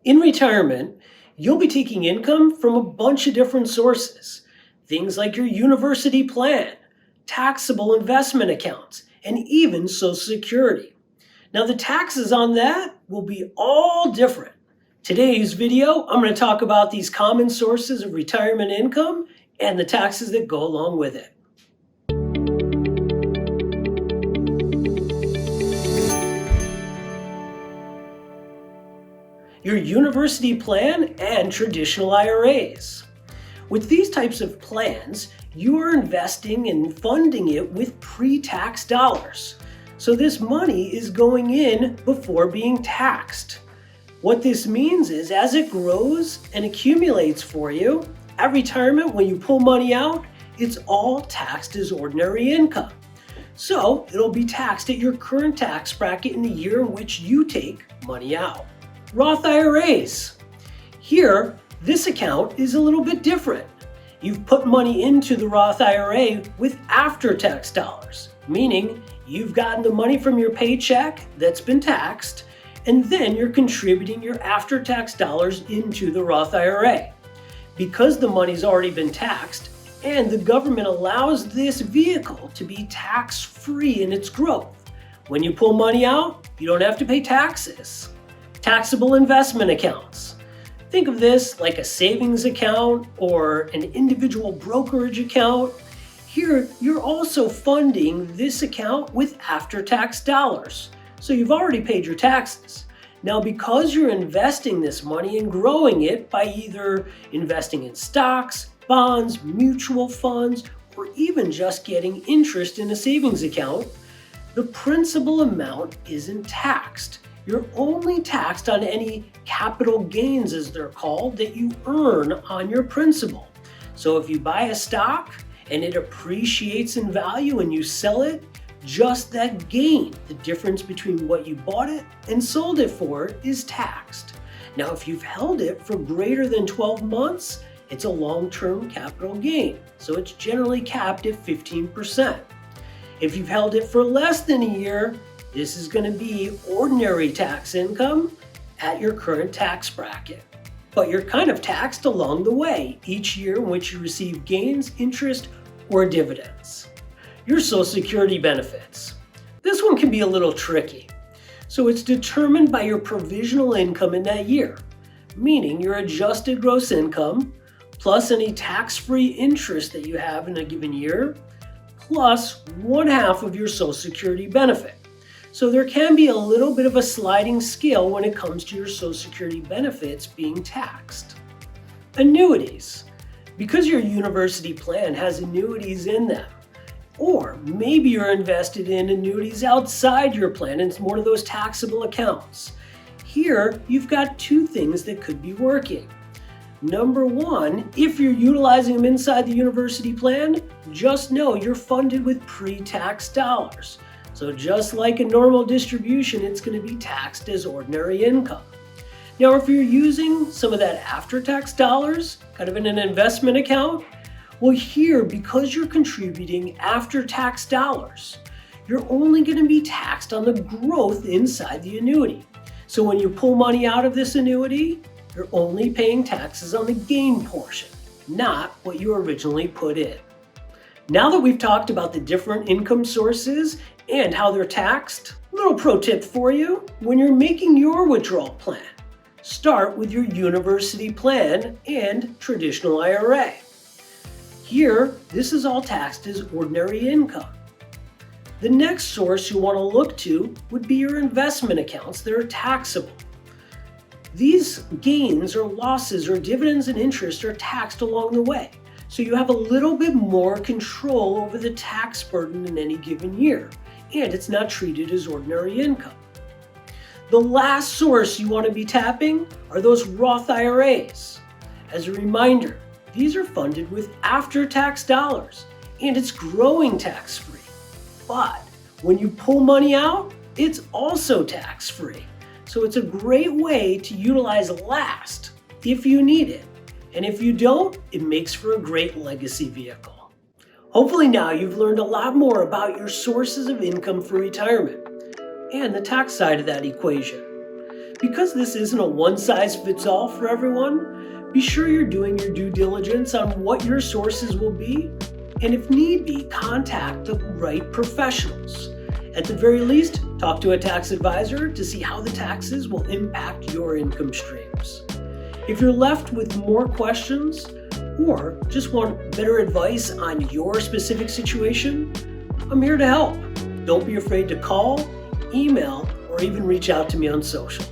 In retirement, you'll be taking income from a bunch of different sources. Things like your university plan, taxable investment accounts, and even Social Security. Now, the taxes on that will be all different. Today's video, I'm going to talk about these common sources of retirement income and the taxes that go along with it. Your university plan and traditional IRAs. With these types of plans, you are investing and funding it with pre-tax dollars. So this money is going in before being taxed. What this means is as it grows and accumulates for you, at retirement when you pull money out, it's all taxed as ordinary income. So it'll be taxed at your current tax bracket in the year in which you take money out. Roth IRAs. Here, this account is a little bit different. You've put money into the Roth IRA with after-tax dollars, meaning you've gotten the money from your paycheck that's been taxed, and then you're contributing your after-tax dollars into the Roth IRA. Because the money's already been taxed, and the government allows this vehicle to be tax-free in its growth, when you pull money out, you don't have to pay taxes. Taxable investment accounts. Think of this like a savings account or an individual brokerage account. Here, you're also funding this account with after-tax dollars. So you've already paid your taxes. Now, because you're investing this money and growing it by either investing in stocks, bonds, mutual funds, or even just getting interest in a savings account, the principal amount isn't taxed. You're only taxed on any capital gains, as they're called, that you earn on your principal. So if you buy a stock and it appreciates in value and you sell it, just that gain, the difference between what you bought it and sold it for, is taxed. Now, if you've held it for greater than 12 months, it's a long-term capital gain. So it's generally capped at 15%. If you've held it for less than a year, this is going to be ordinary tax income at your current tax bracket. But you're kind of taxed along the way each year in which you receive gains, interest, or dividends. Your Social Security benefits. This one can be a little tricky. So it's determined by your provisional income in that year, meaning your adjusted gross income plus any tax-free interest that you have in a given year, plus 1/2 of your Social Security benefit. So there can be a little bit of a sliding scale when it comes to your Social Security benefits being taxed. Annuities. Because your university plan has annuities in them, or maybe you're invested in annuities outside your plan and it's one of those taxable accounts. Here, you've got two things that could be working. Number one, if you're utilizing them inside the university plan, just know you're funded with pre-tax dollars. So just like a normal distribution, it's going to be taxed as ordinary income. Now, if you're using some of that after-tax dollars, kind of in an investment account, well, here, because you're contributing after-tax dollars, you're only going to be taxed on the growth inside the annuity. So when you pull money out of this annuity, you're only paying taxes on the gain portion, not what you originally put in. Now that we've talked about the different income sources and how they're taxed, little pro tip for you: when you're making your withdrawal plan, start with your university plan and traditional IRA. Here, this is all taxed as ordinary income. The next source you want to look to would be your investment accounts that are taxable. These gains or losses or dividends and interest are taxed along the way. So you have a little bit more control over the tax burden in any given year, and it's not treated as ordinary income. The last source you want to be tapping are those Roth IRAs. As a reminder, these are funded with after-tax dollars, and it's growing tax-free. But when you pull money out, it's also tax-free. So it's a great way to utilize last if you need it. And if you don't, it makes for a great legacy vehicle. Hopefully now you've learned a lot more about your sources of income for retirement and the tax side of that equation. Because this isn't a one-size-fits-all for everyone, be sure you're doing your due diligence on what your sources will be, and if need be, contact the right professionals. At the very least, talk to a tax advisor to see how the taxes will impact your income streams. If you're left with more questions or just want better advice on your specific situation, I'm here to help. Don't be afraid to call, email, or even reach out to me on social.